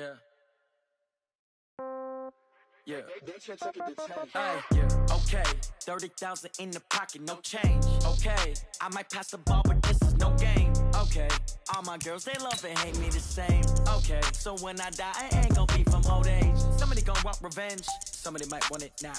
Yeah. Yeah. Yeah. Okay. 30,000 in the pocket, no change. Okay. I might pass the ball, but this is no game. Okay. All my girls, they love and hate me the same. Okay. So when I die, I ain't gon' be from old age. Somebody gon' want revenge. Somebody might want it now.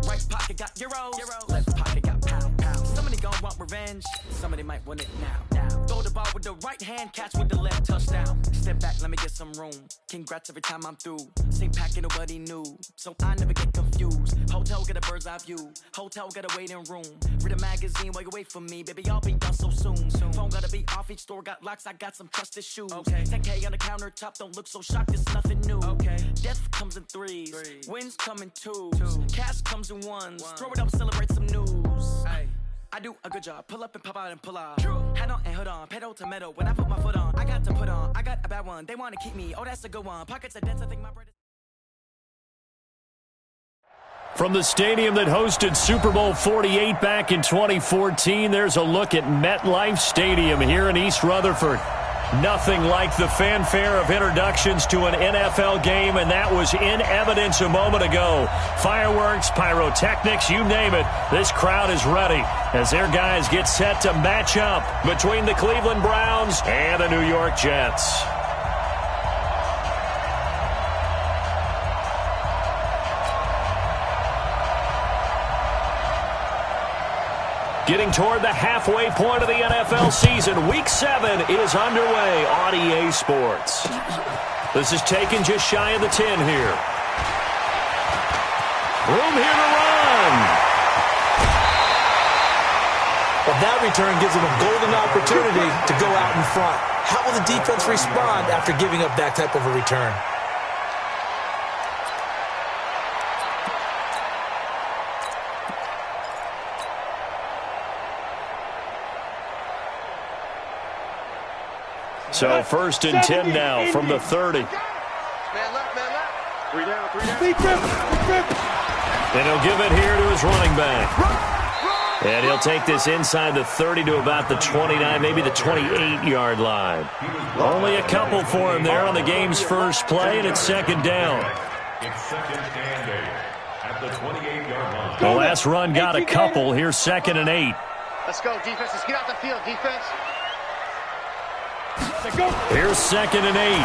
Right pocket got euros. Left pocket got pound. Somebody gon' want revenge. Somebody might want it now. Throw the ball with the right hand, catch with the left, touchdown. Step back, let me get some room. Congrats every time I'm through. Same packet, nobody knew, so I never get confused. Hotel get a bird's eye view. Hotel got a waiting room. Read a magazine while you wait for me, baby. I'll be done so soon. Phone gotta be off. Each store got locks. I got some trusted shoes. Okay. 10K on the countertop. Don't look so shocked. It's nothing new. Okay. Death comes in threes. Wins come in twos. Cash comes in ones. Throw it up, celebrate some news. Ay. I do a good job. Pull up and pop out and pull out. Head on and hood on. Pedal to metal. When I put my foot on, I got to put on. I got a bad one. They want to keep me. Oh, that's a good one. Pockets are dense. I think my bread is... From the stadium that hosted Super Bowl 48 back in 2014, there's a look at MetLife Stadium here in East Rutherford. Nothing like the fanfare of introductions to an NFL game, and that was in evidence a moment ago. Fireworks, pyrotechnics, you name it. This crowd is ready as their guys get set to match up between the Cleveland Browns and the New York Jets. Getting toward the halfway point of the NFL season, Week 7 is underway on EA Sports. This is taken just shy of the 10 here. Room here to run. Well, that return gives them a golden opportunity to go out in front. How will the defense respond after giving up that type of a return? So 1st and 10 now from the 30. Man left, man left. 3 down. And he'll give it here to his running back. And he'll take this inside the 30 to about the 29, maybe the 28-yard line. Only a couple for him there on the game's first play, and it's 2nd down. It's 2nd and 8 at the 28-yard line. The last run got a couple. Here's 2nd and 8. Let's go, defense. Let's get out the field, defense. Here's 2nd and 8.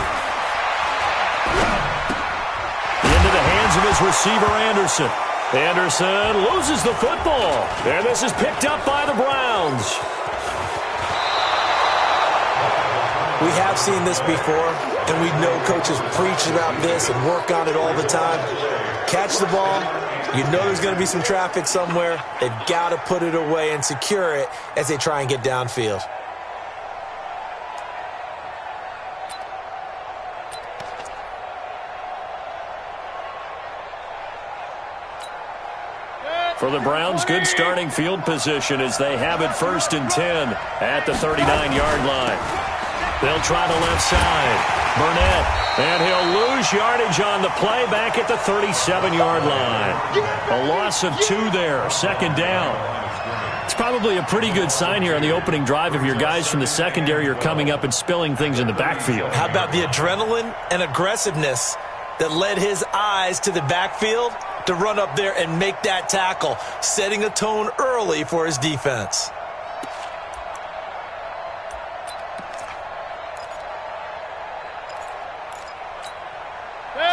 Into the hands of his receiver, Anderson. Anderson loses the football. And this is picked up by the Browns. We have seen this before, and we know coaches preach about this and work on it all the time. Catch the ball. You know there's going to be some traffic somewhere. They've got to put it away and secure it as they try and get downfield. For the Browns, good starting field position as they have it 1st and 10 at the 39-yard line. They'll try the left side. Burnett, and he'll lose yardage on the play back at the 37-yard line. A loss of 2 there, 2nd down. It's probably a pretty good sign here on the opening drive if your guys from the secondary are coming up and spilling things in the backfield. How about the adrenaline and aggressiveness that led his eyes to the backfield to run up there and make that tackle, setting a tone early for his defense.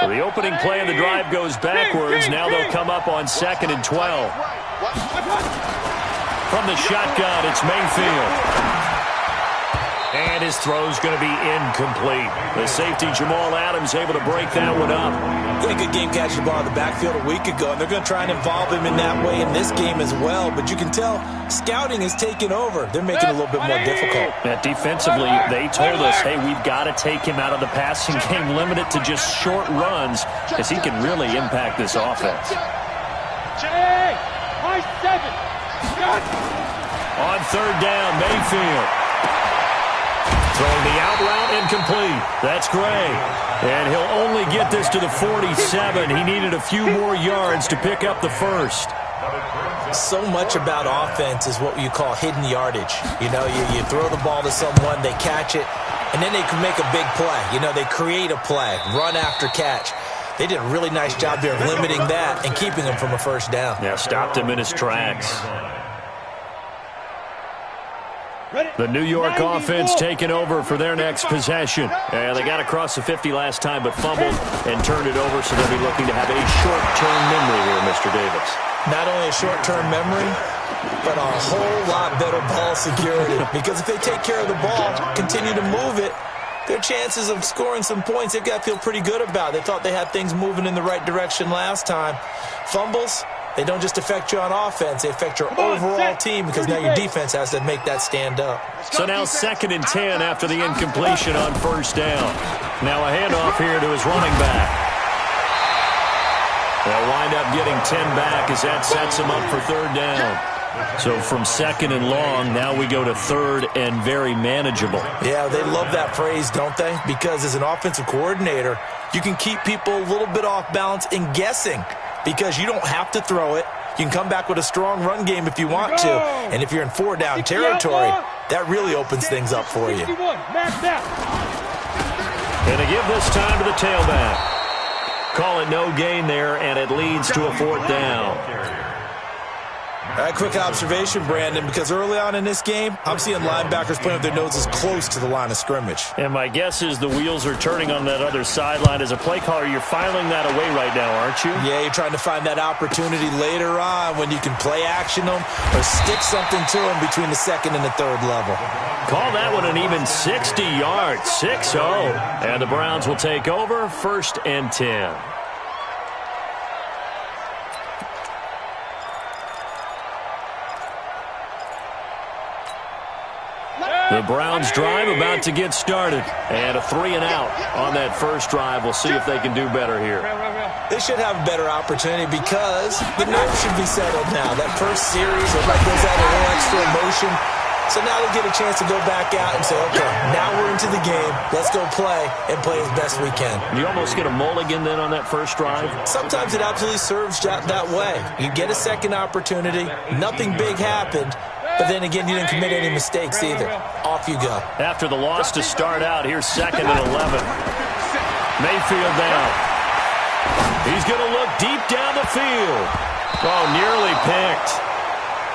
So the opening play of the drive goes backwards. Now they'll come up on 2nd and 12. From the shotgun, it's Mayfield. And his throw's going to be incomplete. The safety, Jamal Adams, able to break that one up. He had a good game catching the ball in the backfield a week ago, and they're going to try and involve him in that way in this game as well. But you can tell scouting is taking over. They're making it a little bit more difficult. Defensively, they told us, hey, we've got to take him out of the passing game, limit it to just short runs, because he can really impact this offense. On 3rd down, Mayfield. Throwing the out route incomplete. That's Gray. And he'll only get this to the 47. He needed a few more yards to pick up the 1st. So much about offense is what you call hidden yardage. You know, you throw the ball to someone, they catch it, and then they can make a big play. You know, they create a play, run after catch. They did a really nice job there of limiting that and keeping him from a first down. Yeah, stopped him in his tracks. The New York offense taking over for their next possession. They got across the 50 last time, but fumbled and turned it over, so they'll be looking to have a short-term memory here, Mr. Davis. Not only a short-term memory, but a whole lot better ball security. Because if they take care of the ball, continue to move it, their chances of scoring some points, they've got to feel pretty good about. They thought they had things moving in the right direction last time. Fumbles, they don't just affect you on offense, they affect your overall team because now your defense has to make that stand up. So now 2nd and 10 after the incompletion on first down. Now a handoff here to his running back. They'll wind up getting 10 back as that sets him up for 3rd down. So from 2nd and long, now we go to 3rd and very manageable. Yeah, they love that phrase, don't they? Because as an offensive coordinator, you can keep people a little bit off balance and guessing because you don't have to throw it. You can come back with a strong run game if you want to. And if you're in 4-down territory, that really opens things up for you. And to give this time to the tailback. Call it no gain there, and it leads to a 4th down. All right, quick observation, Brandon, because early on in this game, I'm seeing linebackers playing with their noses close to the line of scrimmage. And my guess is the wheels are turning on that other sideline. As a play caller, you're filing that away right now, aren't you? Yeah, you're trying to find that opportunity later on when you can play action them or stick something to them between the 2nd and the 3rd level. Call that one an even 60 yards, 6-0. And the Browns will take over 1st and 10. The Browns drive about to get started. And a 3-and-out on that first drive. We'll see if they can do better here. They should have a better opportunity because the nerves should be settled now. That first series, everybody goes out a little extra emotion. So now they get a chance to go back out and say, okay, now we're into the game. Let's go play and play as best we can. You almost get a mulligan then on that first drive? Sometimes it absolutely serves that way. You get a second opportunity. Nothing big happened. But then again, you didn't commit any mistakes either. Off you go. After the loss to start out, here's 2nd and 11. Mayfield down. He's going to look deep down the field. Oh, nearly picked.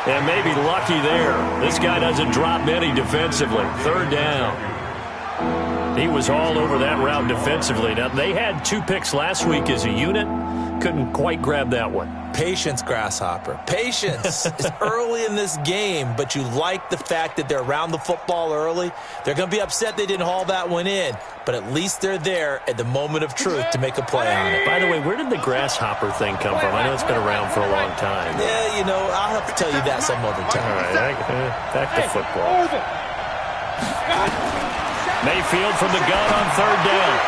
And maybe lucky there. This guy doesn't drop many defensively. 3rd down. He was all over that route defensively. Now, they had 2 picks last week as a unit. Couldn't quite grab that one. Patience, Grasshopper. Patience. It's early in this game, but you like the fact that they're around the football early. They're going to be upset they didn't haul that one in, but at least they're there at the moment of truth to make a play on it. By the way, where did the Grasshopper thing come from? I know it's been around for a long time. Yeah, you know, I'll have to tell you that some other time. All right, back to football. Mayfield from the gun on 3rd down.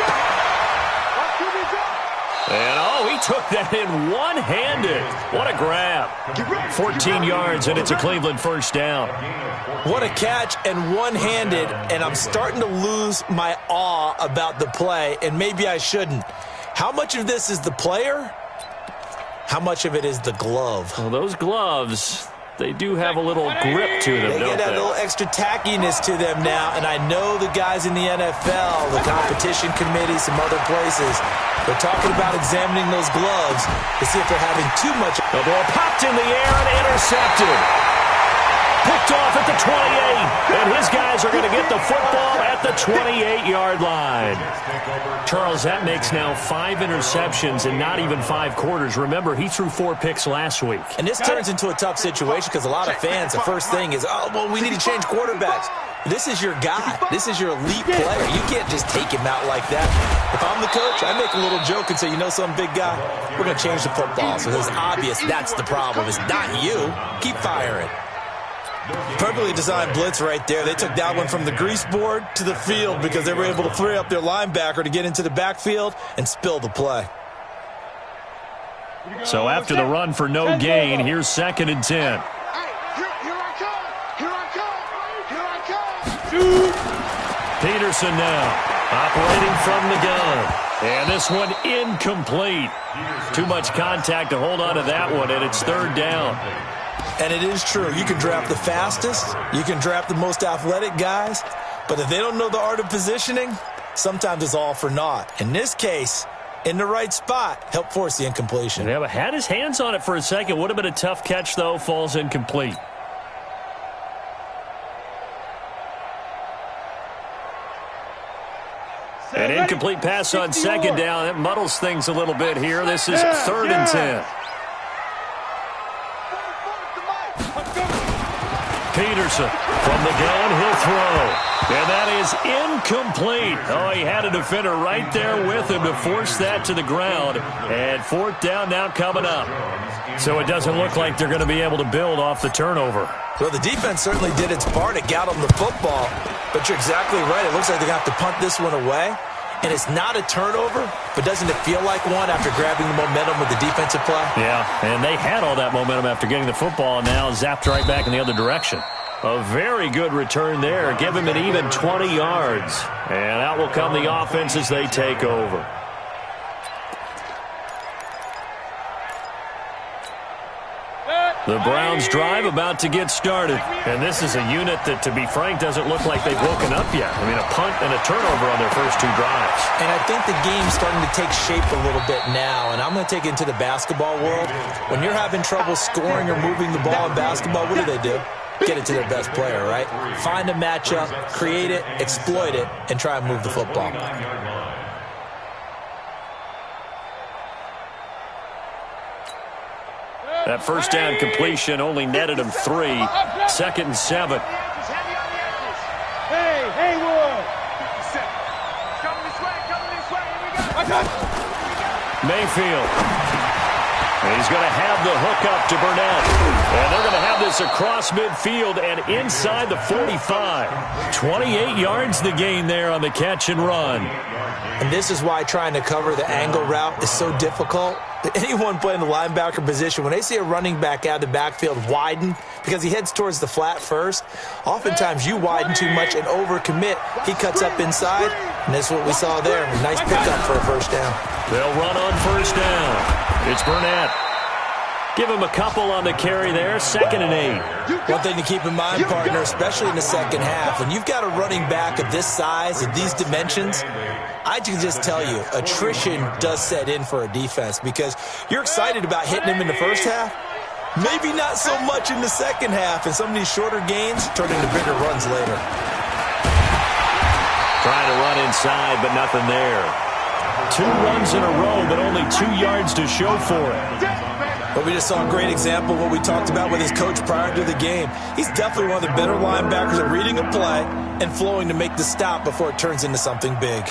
And, he took that in one-handed. What a grab. 14 yards, and it's a Cleveland first down. What a catch and one-handed, and I'm starting to lose my awe about the play, and maybe I shouldn't. How much of this is the player? How much of it is the glove? Well, those gloves, they do have a little grip to them, don't they? Get a little extra tackiness to them now, and I know the guys in the NFL, the competition committee, some other places, they're talking about examining those gloves to see if they're having too much. The ball popped in the air and intercepted. Picked off at the 28, and his guys are going to get the football at the 28-yard line. Charles, that makes now 5 interceptions in not even 5 quarters. Remember, he threw 4 picks last week. And this turns into a tough situation because a lot of fans, the first thing is, we need to change quarterbacks. This is your guy. This is your elite player. You can't just take him out like that. If I'm the coach, I make a little joke and say, you know some big guy, we're going to change the football. So it's obvious that's the problem. It's not you. Keep firing. Perfectly designed blitz right there. They took that one from the grease board to the field because they were able to free up their linebacker to get into the backfield and spill the play. So after the run for no gain, here's 2nd and 10. Peterson now operating from the gun. And this one incomplete. Too much contact to hold on to that one, and it's 3rd down. And it is true. You can draft the fastest. You can draft the most athletic guys. But if they don't know the art of positioning, sometimes it's all for naught. In this case, in the right spot, help force the incompletion. Yeah, but had his hands on it for a second. Would have been a tough catch, though. Falls incomplete. An incomplete pass on second down. It muddles things a little bit here. This is 3rd and 10. Peterson from the gun, he'll throw. And that is incomplete. Oh, he had a defender right there with him to force that to the ground. And 4th down now coming up. So it doesn't look like they're going to be able to build off the turnover. Well, the defense certainly did its part to get them the football. But you're exactly right. It looks like they're going to have to punt this one away. And it's not a turnover, but doesn't it feel like one after grabbing the momentum with the defensive play? Yeah, and they had all that momentum after getting the football and now zapped right back in the other direction. A very good return there. Give him an even 20 yards. And out will come the offense as they take over. The Browns drive about to get started. And this is a unit that, to be frank, doesn't look like they've woken up yet. I mean, a punt and a turnover on their first 2 drives. And I think the game's starting to take shape a little bit now. And I'm going to take it into the basketball world. When you're having trouble scoring or moving the ball in basketball, what do? Get it to their best player, right? Find a matchup, create it, exploit it, and try and move the football. That first down completion only netted him 3. 2nd and 7. Hey, Haywood! Coming this way, here we go. Mayfield. And he's going to have the hook up to Burnett. And they're going to have this across midfield and inside the 45. 28 yards the gain there on the catch and run. And this is why trying to cover the angle route is so difficult. Anyone playing the linebacker position, when they see a running back out of the backfield widen because he heads towards the flat first, oftentimes you widen too much and overcommit. He cuts up inside, and that's what we saw there. A nice pickup for a first down. They'll run on first down. It's Burnett. Give him a couple on the carry there. 2nd and 8. One thing to keep in mind, partner, especially in the second half, when you've got a running back of this size, of these dimensions, I can just tell you, attrition does set in for a defense because you're excited about hitting him in the first half. Maybe not so much in the second half, and some of these shorter gains turn into bigger runs later. Trying to run inside, but nothing there. 2 runs in a row, but only 2 yards to show for it. But we just saw a great example of what we talked about with his coach prior to the game. He's definitely one of the better linebackers at reading a play and flowing to make the stop before it turns into something big.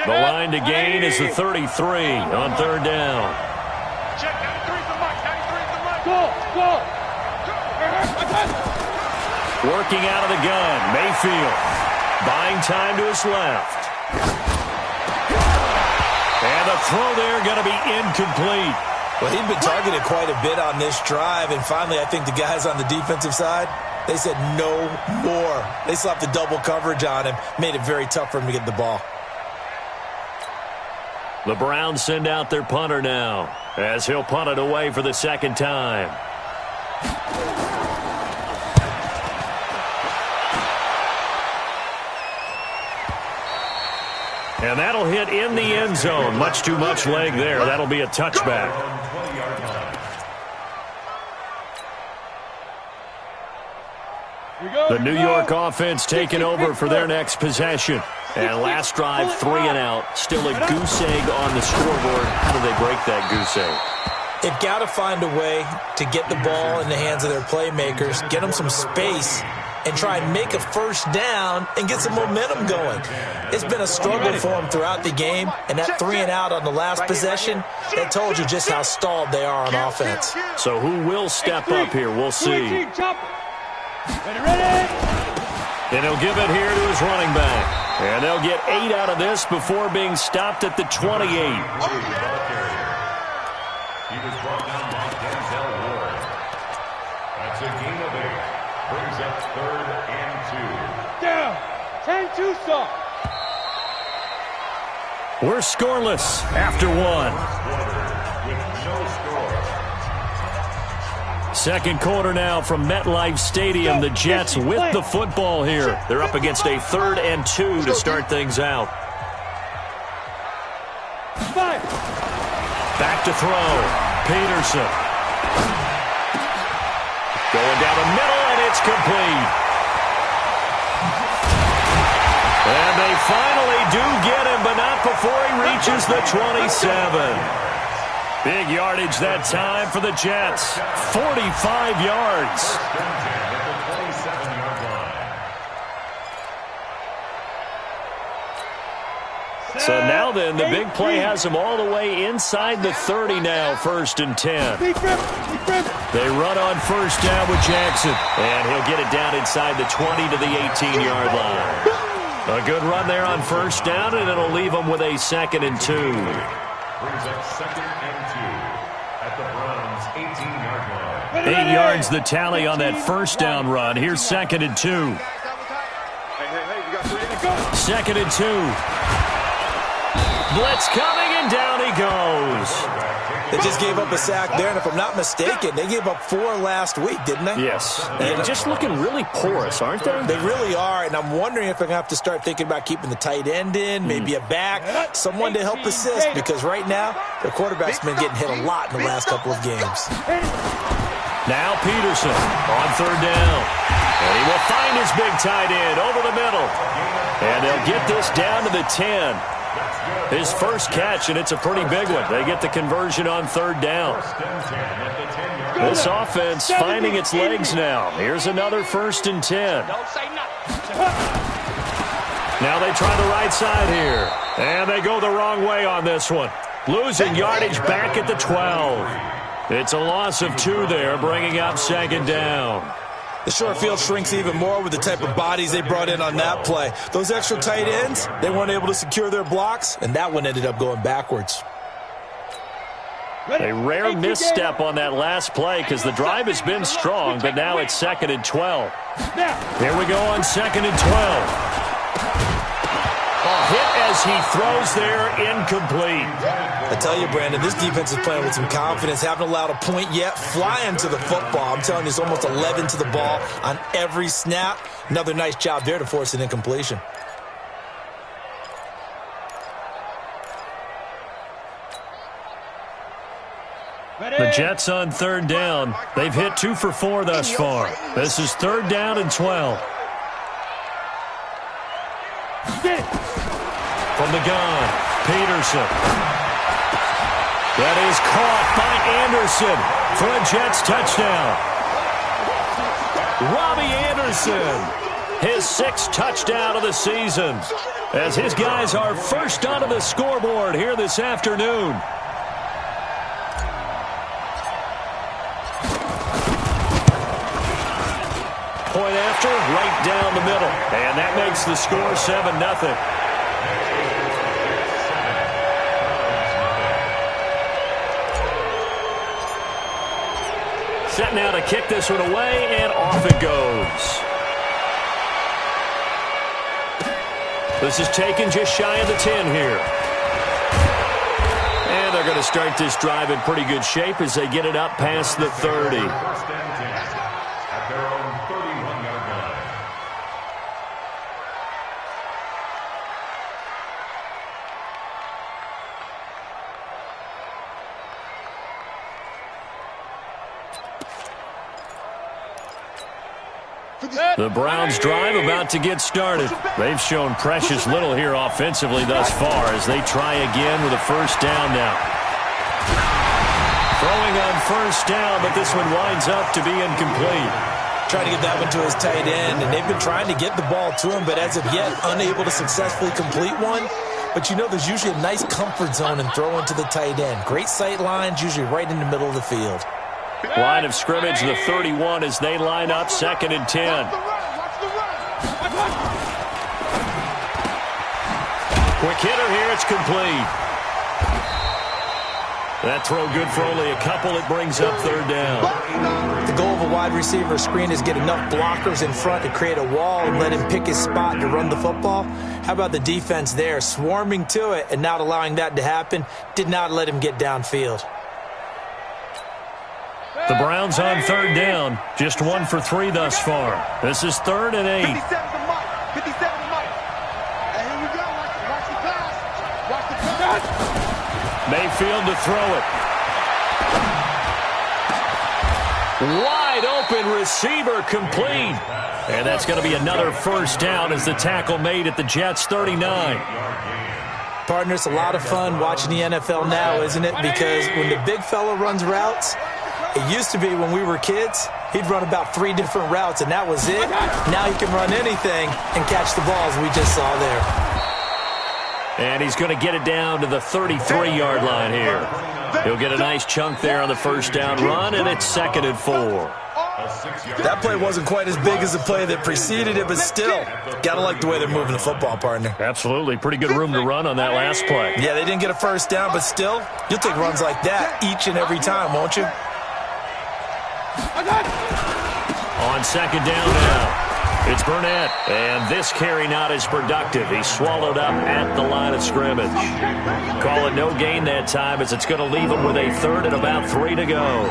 The line to gain is the 33 on 3rd down. Check, 93's the mark, 93's the mark. Go! Working out of the gun, Mayfield. Buying time to his left. And the throw there going to be incomplete. Well, he'd been targeted quite a bit on this drive, and finally I think the guys on the defensive side, they said no more. They slapped the double coverage on him, made it very tough for him to get the ball. The Browns send out their punter now, as he'll punt it away for the 2nd time. And that'll hit in the end zone. Much too much leg there. That'll be a touchback. The New York offense taking over for their next possession. And last drive, 3 and out. Still a goose egg on the scoreboard. How do they break that goose egg? They've got to find a way to get the ball in the hands of their playmakers, get them some space, and try and make a first down and get some momentum going. It's been a struggle for them throughout the game, and that 3 and out on the last possession, that told you just how stalled they are on offense. So who will step up here? We'll see. And he'll give it here to his running back. And they'll get 8 out of this before being stopped at the 28. He was brought down by Denzel Ward. That's a gain of 8. Brings up 3rd and 2. Down. 10-2 stop. We're scoreless after 1. With no score. Second quarter now from MetLife Stadium. The Jets with the football here. They're up against a 3rd and 2 to start things out. Back to throw. Peterson. Going down the middle, and it's complete. And they finally do get him, but not before he reaches the 27. Big yardage that time for the Jets. 45 yards. So now then, the big play has them all the way inside the 30 now, 1st and 10. They run on first down with Jackson, and he'll get it down inside the 20 to the 18-yard line. A good run there on first down, and it'll leave them with a 2nd and 2. Brings up 2nd and 2 at the Browns' 18-yard line. 8 yards the tally on that first down run. Here's 2nd and 2. Hey, you got 3 to go. 2nd and 2. Blitz coming, and down he goes. They just gave up a sack there, and if I'm not mistaken, they gave up 4 last week, didn't they? Yes. They're just looking really porous, aren't they? They really are, and I'm wondering if they're going to have to start thinking about keeping the tight end in, maybe a back, someone to help assist, because right now, their quarterback's been getting hit a lot in the last couple of games. Now Peterson on 3rd down. And he will find his big tight end over the middle. And they'll get this down to the 10. His first catch, and it's a pretty big one. They get the conversion on 3rd down. This offense finding its legs now. Here's another 1st and 10. Now they try the right side here. And they go the wrong way on this one. Losing yardage back at the 12. It's a loss of 2 there, bringing up 2nd down. The short field shrinks even more with the type of bodies they brought in on that play. Those extra tight ends, they weren't able to secure their blocks, and that one ended up going backwards. A rare misstep on that last play because the drive has been strong, but now it's 2nd and 12. Here we go on 2nd and 12. A hit as he throws there, incomplete. I tell you, Brandon, this defense is playing with some confidence. Haven't allowed a point yet. Flying to the football. I'm telling you, it's almost 11 to the ball on every snap. Another nice job there to force an incompletion. The Jets on 3rd down. They've hit 2 for 4 thus far. This is 3rd down and 12. From the gun, Peterson. That is caught by Anderson for a Jets touchdown. Robbie Anderson, his 6th touchdown of the season, as his guys are first onto the scoreboard here this afternoon. Point after, right down the middle. And that makes the score 7-0. Set now to kick this one away, and off it goes. This is taken just shy of the 10 here. And they're going to start this drive in pretty good shape as they get it up past the 30. At their own 31-yard line. The Browns drive about to get started. They've shown precious little here offensively thus far as they try again with a first down now. Throwing on first down, but this one winds up to be incomplete. Trying to get that one to his tight end, and they've been trying to get the ball to him, but as of yet, unable to successfully complete one. But you know there's usually a nice comfort zone in throwing to the tight end. Great sight lines, usually right in the middle of the field. Line of scrimmage, the 31 as they line up 2nd and 10. Quick hitter here, it's complete. That throw good for only a couple. It brings up 3rd down. The goal of a wide receiver screen is get enough blockers in front to create a wall and let him pick his spot to run the football. How about the defense there, swarming to it and not allowing that to happen? Did not let him get downfield. The Browns on third down. Just 1 for 3 thus far. This is 3rd and 8. 57 to Mike. 57 to Mike. And here we go. Watch the pass. Watch the pass. Mayfield to throw it. Wide open receiver complete. And that's going to be another first down as the tackle made at the Jets' 39. Partner, it's a lot of fun watching the NFL now, isn't it? Because when the big fella runs routes, it used to be when we were kids, he'd run about 3 different routes, and that was it. Now he can run anything and catch the balls we just saw there. And he's going to get it down to the 33-yard line here. He'll get a nice chunk there on the first down run, and it's 2nd and 4. That play wasn't quite as big as the play that preceded it, but still, got to like the way they're moving the football, partner. Absolutely. Pretty good room to run on that last play. Yeah, they didn't get a first down, but still, you'll take runs like that each and every time, won't you? On 2nd down now, it's Burnett, and this carry not as productive. He's swallowed up at the line of scrimmage. Call it no gain that time as it's going to leave him with a 3rd and about 3 to go.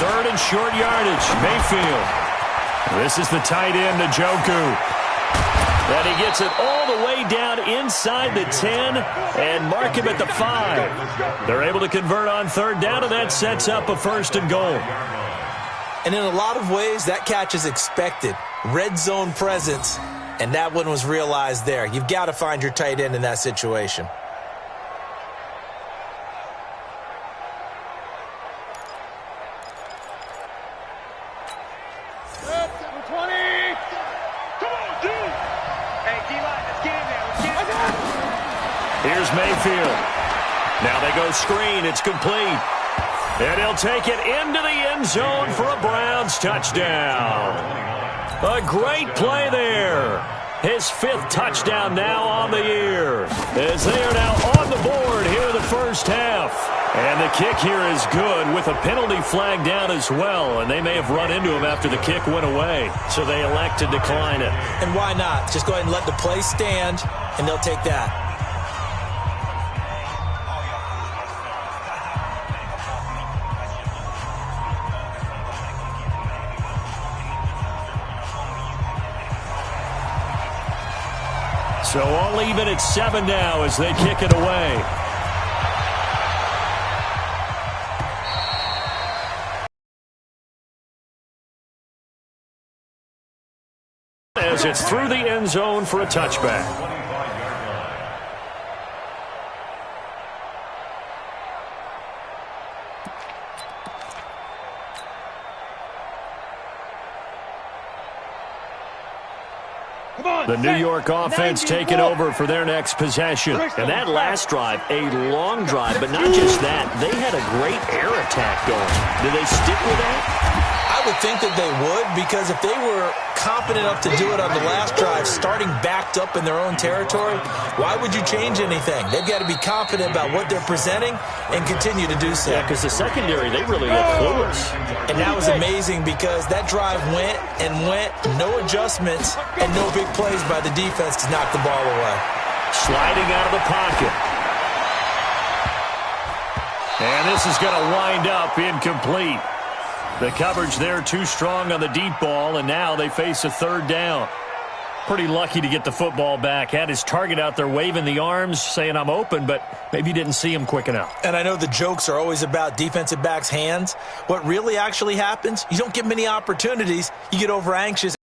Third and short yardage, Mayfield. This is the tight end, Njoku. And he gets it all the way down inside the 10 and mark him at the 5. They're able to convert on 3rd down, and that sets up a 1st and goal. And in a lot of ways, that catch is expected. Red zone presence, and that one was realized there. You've got to find your tight end in that situation. Here's Mayfield. Now they go screen. It's complete. And he'll take it into the end zone for a Browns touchdown. A great play there. His 5th touchdown now on the year, as they are now on the board here in the first half. And the kick here is good with a penalty flag down as well. And they may have run into him after the kick went away, so they elect to decline it. And why not? Just go ahead and let the play stand, and they'll take that. So all even at 7 now as they kick it away. As it's through the end zone for a touchback. The New York offense taking over for their next possession. And that last drive, a long drive, but not just that. They had a great air attack going. Do they stick with that? I would think that they would, because if they were confident enough to do it on the last drive, starting backed up in their own territory, why would you change anything? They've got to be confident about what they're presenting and continue to do so. Yeah, because the secondary, they really look clueless. And that was amazing because that drive went and went, no adjustments, and no big plays by the defense to knock the ball away. Sliding out of the pocket. And this is going to wind up incomplete. The coverage there too strong on the deep ball, and now they face a 3rd down. Pretty lucky to get the football back. Had his target out there waving the arms, saying I'm open, but maybe he didn't see him quick enough. And I know the jokes are always about defensive backs' hands. What really actually happens, you don't get many opportunities. You get over anxious.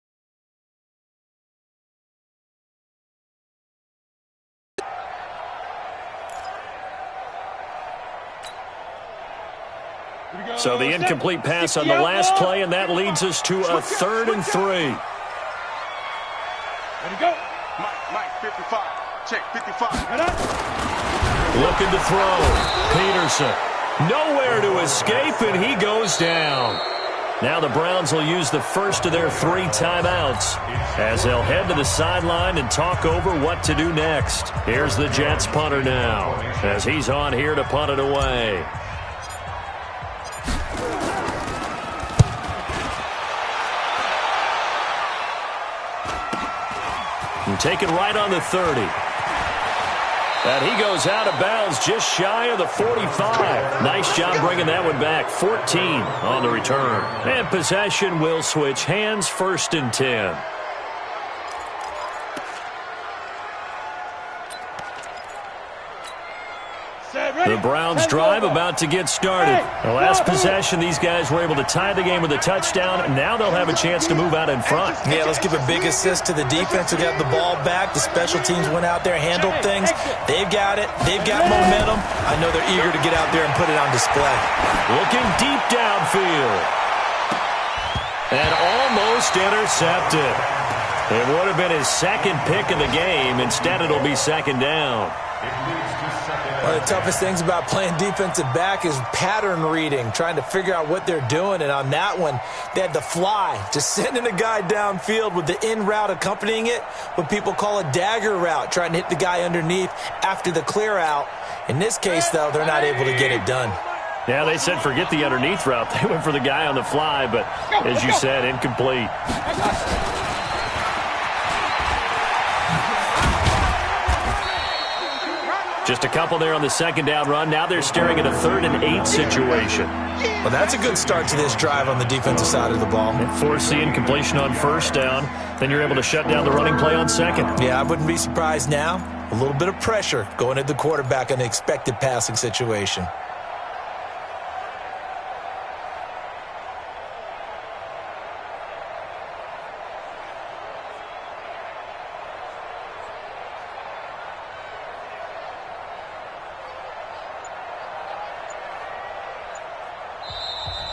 So the incomplete pass on the last play, and that leads us to a 3rd and 3. Ready to go. Mike, 55. Check, 55. Looking to throw. Peterson. Nowhere to escape, and he goes down. Now the Browns will use the first of their 3 timeouts as they'll head to the sideline and talk over what to do next. Here's the Jets punter now as he's on here to punt it away. taken right on the 30. And he goes out of bounds just shy of the 45. Nice job bringing that one back. 14 on the return. And possession will switch hands, 1st and 10. The Browns drive about to get started. The last possession, these guys were able to tie the game with a touchdown. Now they'll have a chance to move out in front. Yeah, let's give a big assist to the defense who got the ball back. The special teams went out there, handled things. They've got it. They've got momentum. I know they're eager to get out there and put it on display. Looking deep downfield. And almost intercepted. It would have been his second pick of the game. Instead, it'll be 2nd down. One of the toughest things about playing defensive back is pattern reading, trying to figure out what they're doing. And on that one, they had the fly, just sending a guy downfield with the in route accompanying it, what people call a dagger route, trying to hit the guy underneath after the clear out. In this case, though, they're not able to get it done. Yeah, they said forget the underneath route. They went for the guy on the fly, but as you said, incomplete. Just a couple there on the 2nd down run. Now they're staring at a 3rd and 8 situation. Well, that's a good start to this drive on the defensive side of the ball. Force the incompletion on 1st down. Then you're able to shut down the running play on 2nd. Yeah, I wouldn't be surprised now. A little bit of pressure going at the quarterback in the expected passing situation.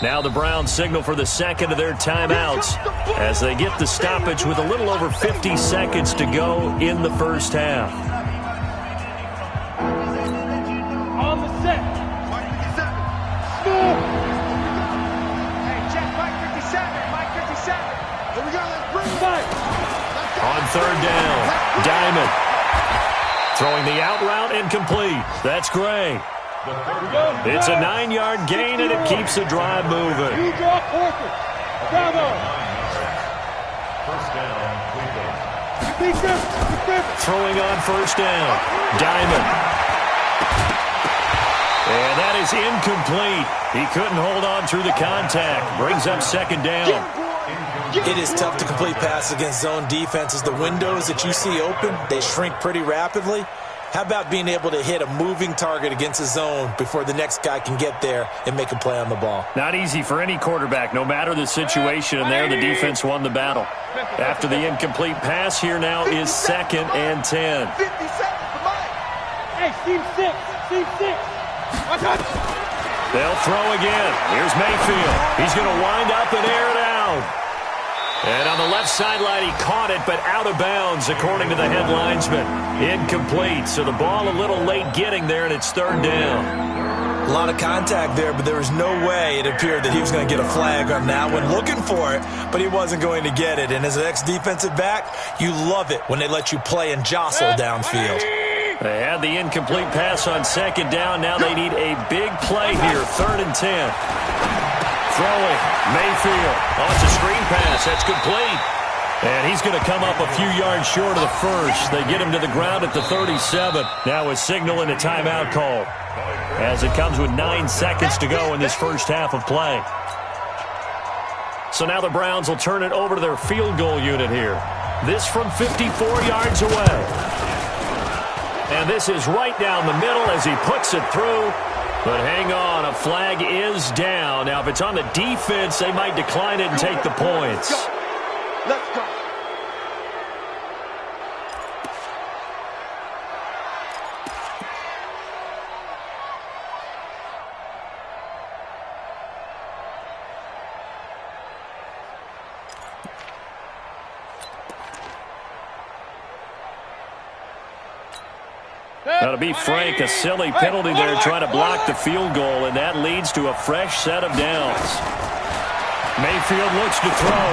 Now the Browns signal for the 2nd of their timeouts as they get the stoppage with a little over 50 seconds to go in the 1st half. On the set. Mike 57. Smooth. Hey, check Mike 57. Mike 57. Here we go. Let's bring Mike. On 3rd down, Diamond. Throwing the out route incomplete. That's Gray. It's a 9-yard gain, and it keeps the drive moving. You draw Porter. Bravo. 1st down, Cleveland. Big difference. Throwing on 1st down, Diamond. And that is incomplete. He couldn't hold on through the contact. Brings up 2nd down. It is tough to complete passes against zone defenses. The windows that you see open, they shrink pretty rapidly. How about being able to hit a moving target against a zone before the next guy can get there and make a play on the ball? Not easy for any quarterback, no matter the situation. And there, the defense won the battle. After the incomplete pass, here now is 2nd and 10. 57 for Mike. Hey, Steve 6. They'll throw again. Here's Mayfield. He's going to wind up and air it out. And on the left sideline, he caught it, but out of bounds, according to the head linesman. Incomplete, so the ball a little late getting there, and it's 3rd down. A lot of contact there, but there was no way it appeared that he was going to get a flag on that one. Looking for it, but he wasn't going to get it. And as an ex-defensive back, you love it when they let you play and jostle downfield. They had the incomplete pass on 2nd down. Now they need a big play here, 3rd and 10. Throwing, Mayfield. Oh, it's a screen pass. That's complete. And he's going to come up a few yards short of the 1st. They get him to the ground at the 37. Now a signal and a timeout call as it comes with 9 seconds to go in this 1st half of play. So now the Browns will turn it over to their field goal unit here. This from 54 yards away. And this is right down the middle as he puts it through. But hang on, a flag is down. Now, if it's on the defense, they might decline it and take the points. Let's go. Now, to be frank, a silly penalty there trying to block the field goal, and that leads to a fresh set of downs. Mayfield looks to throw.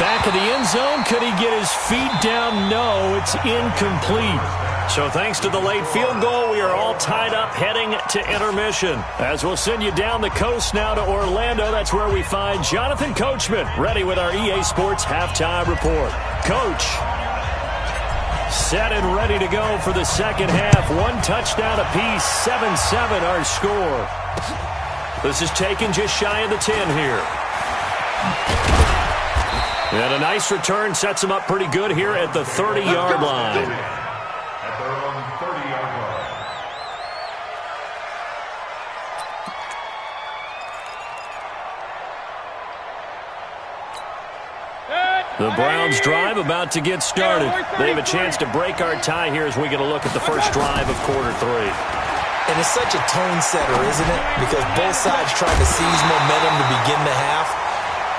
back of the end zone. Could he get his feet down? No, it's incomplete. So thanks to the late field goal, we are all tied up heading to intermission. As we'll send you down the coast now to Orlando, that's where we find Jonathan Coachman, ready with our EA Sports Halftime Report. Coach, set and ready to go for the second half. One touchdown apiece, 7-7 our score. This is taken just shy of the 10 here. And a nice return sets him up pretty good here at the 30-yard line. At their own 30-yard line. The Browns drive about to get started. They have a chance to break our tie here as we get a look at the first drive of quarter 3. And it's such a tone setter, isn't it? Because both sides trying to seize momentum to begin the half.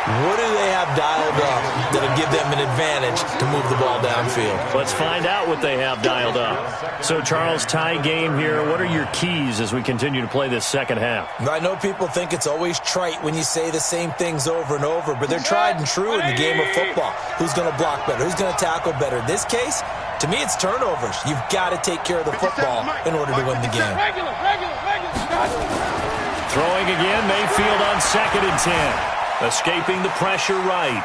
What do they have dialed up that'll give them an advantage to move the ball downfield? Let's find out what they have dialed up. So, Charles, tie game here. What are your keys as we continue to play this second half? I know people think it's always trite when you say the same things over and over, but they're tried and true in the game of football. Who's going to block better? Who's going to tackle better? In this case, to me, it's turnovers. You've got to take care of the football in order to win the game. Throwing again, Mayfield on 2nd and 10. Escaping the pressure right.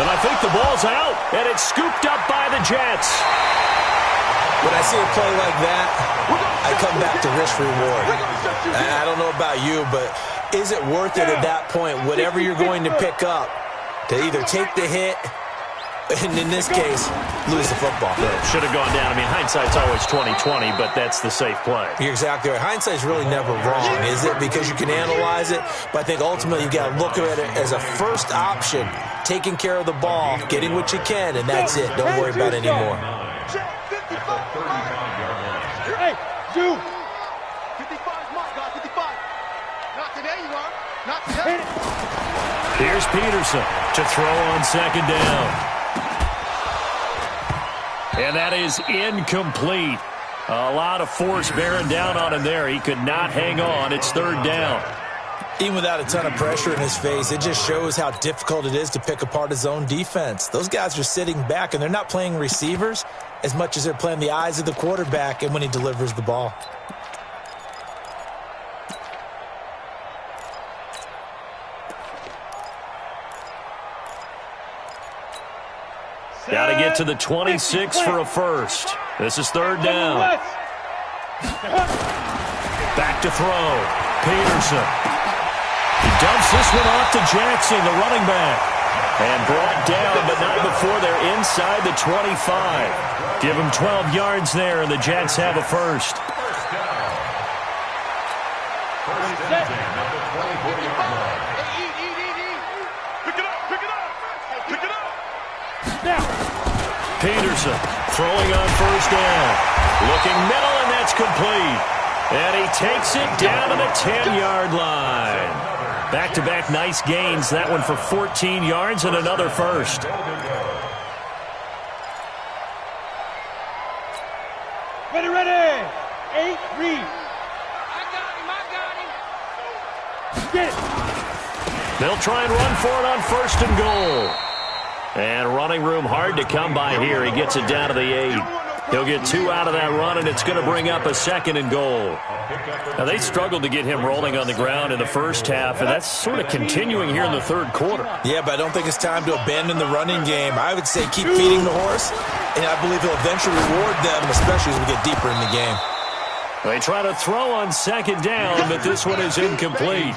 And I think the ball's out, and it's scooped up by the Jets. When I see a play like that, I come back to risk-reward. I don't know about you, but is it worth it at that point, whatever you're going to pick up, to either take the hit, and in this case, lose the football? Should have gone down. I mean, hindsight's always 20/20, but that's the safe play. You're exactly right. Hindsight's really never wrong, is it? Because you can analyze it, but I think ultimately you got to look at it as a first option, taking care of the ball, getting what you can, and that's it. Don't worry about it anymore. Hey, Zoo. 55 is mark, guys. 55. Not today, you are. Not today. Here's Peterson to throw on 2nd down. And that is incomplete. A lot of force bearing down on him there. He could not hang on. It's 3rd down. Even without a ton of pressure in his face, it just shows how difficult it is to pick apart his own defense. Those guys are sitting back, and they're not playing receivers as much as they're playing the eyes of the quarterback and when he delivers the ball. Got to get to the 26 for a first. This is 3rd down. Back to throw. Peterson. He dumps this one off to Jackson, the running back. And brought down, but not before they're inside the 25. Give him 12 yards there, and the Jets have a first. First down. First and 10 at the 24-yard line. Pick it up. Pick it up. Pick it up. Now. Peterson throwing on 1st down. Looking middle, and that's complete. And he takes it down to the 10-yard line. Back-to-back nice gains. That one for 14 yards and another first. Ready, ready. 8, read. I got him. Get it. They'll try and run for it on 1st and goal. And running room hard to come by here. He gets it down to the 8. He'll get 2 out of that run, and it's going to bring up a 2nd and goal. Now, they struggled to get him rolling on the ground in the first half, and that's sort of continuing here in the 3rd quarter. Yeah, but I don't think it's time to abandon the running game. I would say keep feeding the horse, and I believe he'll eventually reward them, especially as we get deeper in the game. They try to throw on 2nd down, but this one is incomplete.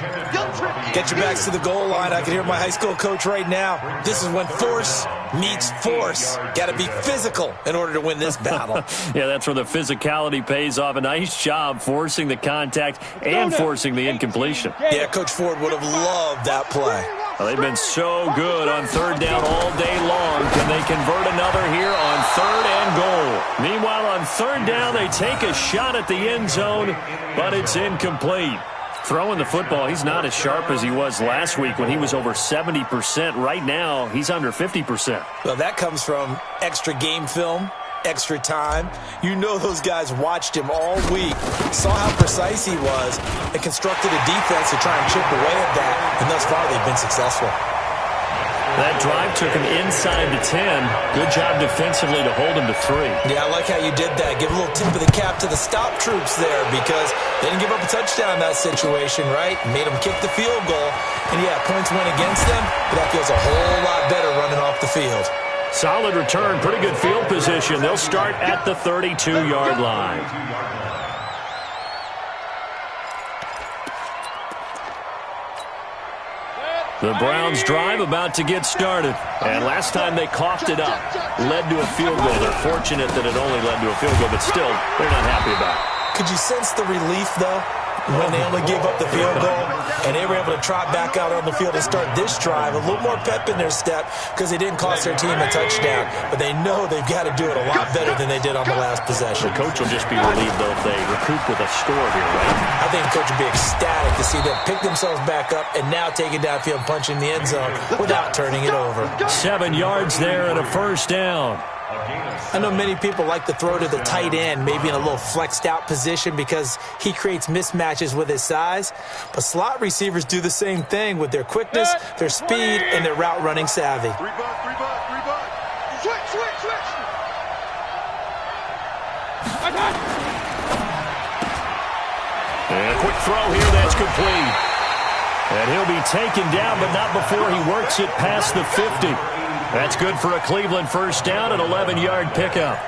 Get your backs to the goal line. I can hear my high school coach right now. This is when force meets force. Got to be physical in order to win this battle. Yeah, that's where the physicality pays off. A nice job forcing the contact and forcing the incompletion. Yeah, Coach Ford would have loved that play. Well, they've been so good on 3rd down all day long. Can they convert another here on 3rd and goal? Meanwhile, on 3rd down, they take a shot at the end zone, but it's incomplete. Throwing the football, he's not as sharp as he was last week when he was over 70%. Right now, he's under 50%. Well, that comes from extra game film, extra time. You know those guys watched him all week, saw how precise he was, and constructed a defense to try and chip away at that, and thus far they've been successful. That drive took him inside the 10. Good job defensively to hold him to 3. Yeah, I like how you did that. Give a little tip of the cap to the stop troops there because they didn't give up a touchdown in that situation, right? Made them kick the field goal. And, yeah, points went against them, but that feels a whole lot better running off the field. Solid return, pretty good field position. They'll start at the 32-yard line. The Browns' drive about to get started. And last time they coughed it up, led to a field goal. They're fortunate that it only led to a field goal, but still, they're not happy about it. Could you sense the relief, though, when they only gave up the field goal and they were able to trot back out on the field and start this drive? A little more pep in their step because they didn't cost their team a touchdown, but they know they've got to do it a lot better than they did on the last possession. The coach will just be relieved, though, if they recoup with a score here, right? I think the coach would be ecstatic to see them pick themselves back up and now take it downfield and punch in the end zone without turning it over. 7 yards there and a first down. I know many people like to throw to the tight end, maybe in a little flexed out position because he creates mismatches with his size. But slot receivers do the same thing with their quickness, their speed, and their route running savvy. Three bud. Switch. And a quick throw here, that's complete. And he'll be taken down, but not before he works it past the 50. That's good for a Cleveland first down, an 11-yard pickup.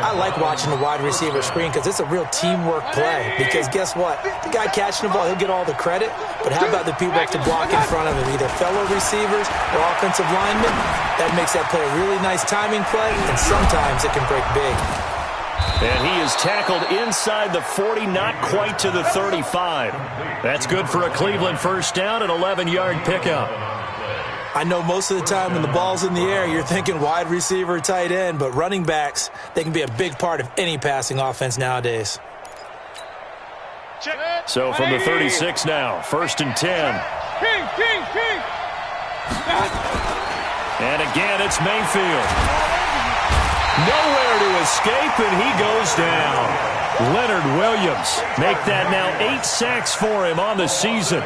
I like watching the wide receiver screen because it's a real teamwork play. Because guess what? The guy catching the ball, he'll get all the credit. But how about the people up to block in front of him, either fellow receivers or offensive linemen? That makes that play a really nice timing play, and sometimes it can break big. And he is tackled inside the 40, not quite to the 35. That's good for a Cleveland first down, an 11-yard pickup. I know most of the time when the ball's in the air, you're thinking wide receiver, tight end, but running backs, they can be a big part of any passing offense nowadays. So from the 36 now, 1st and 10. And again, it's Mayfield. Nowhere to escape, and he goes down. Leonard Williams make that now 8 sacks for him on the season.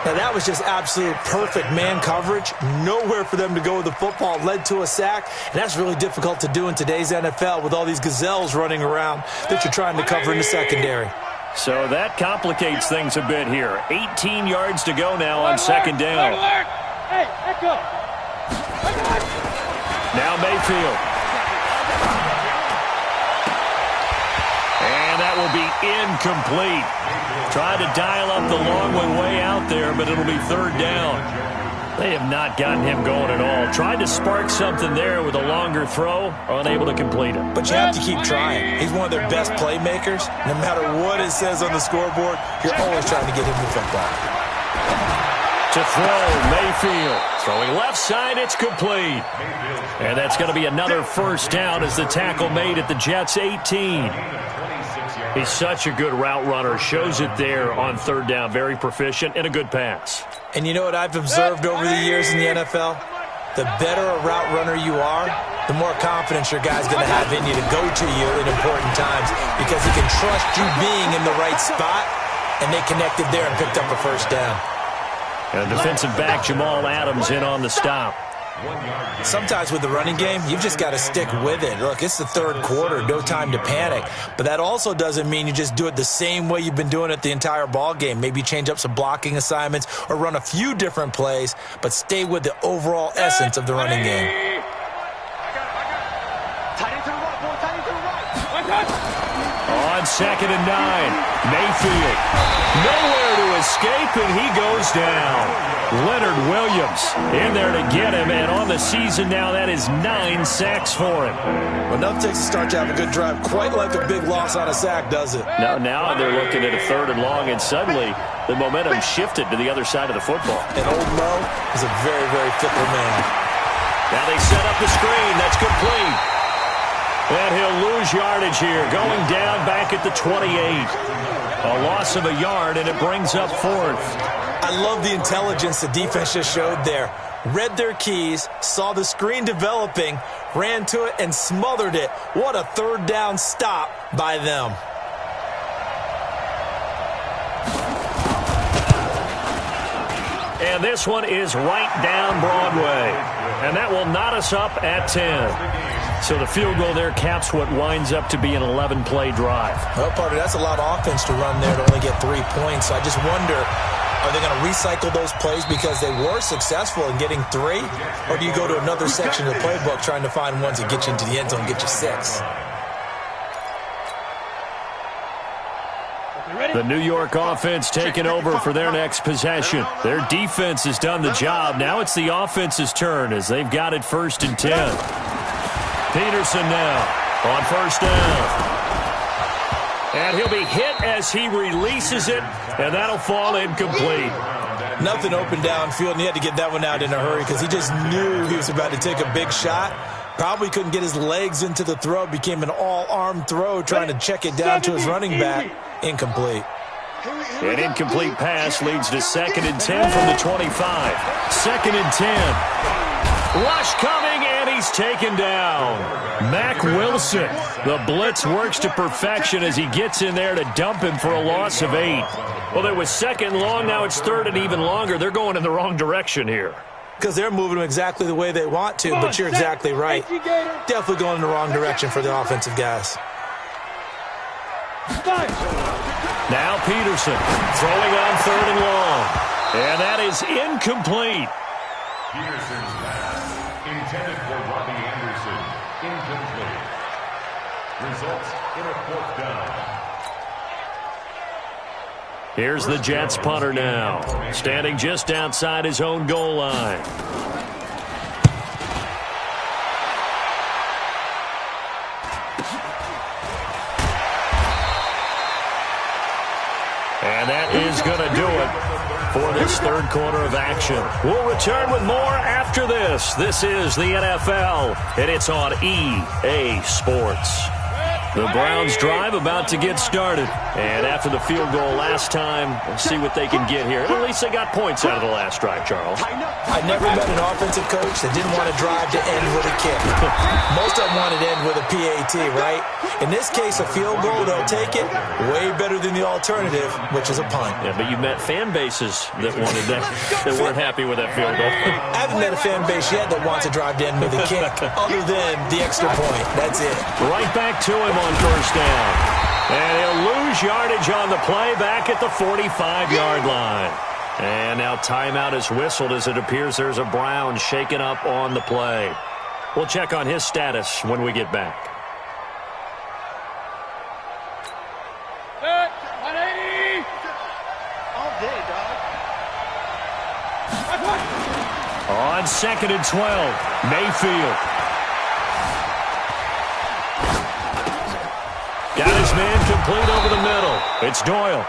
Now, that was just absolute perfect man coverage. Nowhere for them to go with the football. Led to a sack, and that's really difficult to do in today's NFL with all these gazelles running around that you're trying to cover in the secondary. So that complicates things a bit here. 18 yards to go now on 2nd down. Now Mayfield. And that will be incomplete. Tried to dial up the long way out there, but it'll be 3rd down. They have not gotten him going at all. Tried to spark something there with a longer throw, unable to complete it. But you have to keep trying. He's one of their best playmakers. No matter what it says on the scoreboard, you're always trying to get him the football. To throw, Mayfield. Throwing left side, it's complete. And that's going to be another first down as the tackle made at the Jets' 18. He's such a good route runner. Shows it there on 3rd down. Very proficient and a good pass. And you know what I've observed over the years in the NFL? The better a route runner you are, the more confidence your guy's going to have in you to go to you in important times because he can trust you being in the right spot, and they connected there and picked up a first down. And defensive back Jamal Adams in on the stop. Sometimes with the running game, you've just got to stick with it. Look, it's the 3rd quarter, no time to panic. But that also doesn't mean you just do it the same way you've been doing it the entire ball game. Maybe change up some blocking assignments or run a few different plays, but stay with the overall essence of the running game. On 2nd and 9, Mayfield. Nowhere to escape, and he goes down. Leonard Williams in there to get him, and on the season now, that is 9 sacks for him. Well, enough takes a start to have a good drive, quite like a big loss on a sack, does it? Now they're looking at a 3rd and long, and suddenly the momentum shifted to the other side of the football. And old Mo is a very, very fickle man. Now they set up the screen. That's complete. And he'll lose yardage here, going down back at the 28. A loss of a yard, and it brings up 4th. I love the intelligence the defense just showed there. Read their keys, saw the screen developing, ran to it, and smothered it. What a 3rd down stop by them. And this one is right down Broadway. And that will knot us up at 10. So the field goal there caps what winds up to be an 11-play drive. Well, partner, that's a lot of offense to run there to only get 3 points. So I just wonder, are they going to recycle those plays because they were successful in getting 3? Or do you go to another section of the playbook trying to find ones that get you into the end zone and get you 6? The New York offense taking over for their next possession. Their defense has done the job. Now it's the offense's turn as they've got it 1st and 10. Peterson now on 1st down. And he'll be hit as he releases it, and that'll fall incomplete. Nothing open downfield, and he had to get that one out in a hurry because he just knew he was about to take a big shot. Probably couldn't get his legs into the throw. Became an all-arm throw trying to check it down to his running back. Incomplete. An incomplete pass leads to 2nd and 10 from the 25. 2nd and 10. Rush coming, and he's taken down. Mack Wilson. The blitz works to perfection as he gets in there to dump him for a loss of 8. Well, it was 2nd long. Now it's 3rd and even longer. They're going in the wrong direction here. Because they're moving them exactly the way they want to, but you're exactly right. Definitely going in the wrong direction for the offensive guys. Now Peterson throwing on 3rd and long. And that is incomplete. Peterson's pass intended for Robbie Anderson. Incomplete. Results in a 4th down. Here's the Jets punter now, standing just outside his own goal line. And that is going to do it for this 3rd quarter of action. We'll return with more after this. This is the NFL, and it's on EA Sports. The Browns drive about to get started. And after the field goal last time, we'll see what they can get here. At least they got points out of the last drive, Charles. I never met an offensive coach that didn't want to drive to end with a kick. Most of them wanted to end with a PAT, right? In this case, a field goal, they'll take it. Way better than the alternative, which is a punt. Yeah, but you met fan bases that wanted that weren't happy with that field goal. I haven't met a fan base yet that wants to drive to end with a kick, other than the extra point. That's it. Right back to him on 1st down. And he'll lose yardage on the play back at the 45-yard line. And now timeout is whistled as it appears there's a Brown shaken up on the play. We'll check on his status when we get back. Set, 180. All day, dog. On 2nd and 12, Mayfield. Got his man complete over the middle. It's Doyle.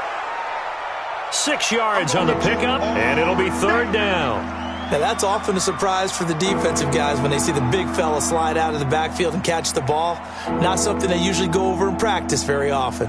6 yards on the pickup, and it'll be 3rd down. Now, that's often a surprise for the defensive guys when they see the big fella slide out of the backfield and catch the ball. Not something they usually go over in practice very often.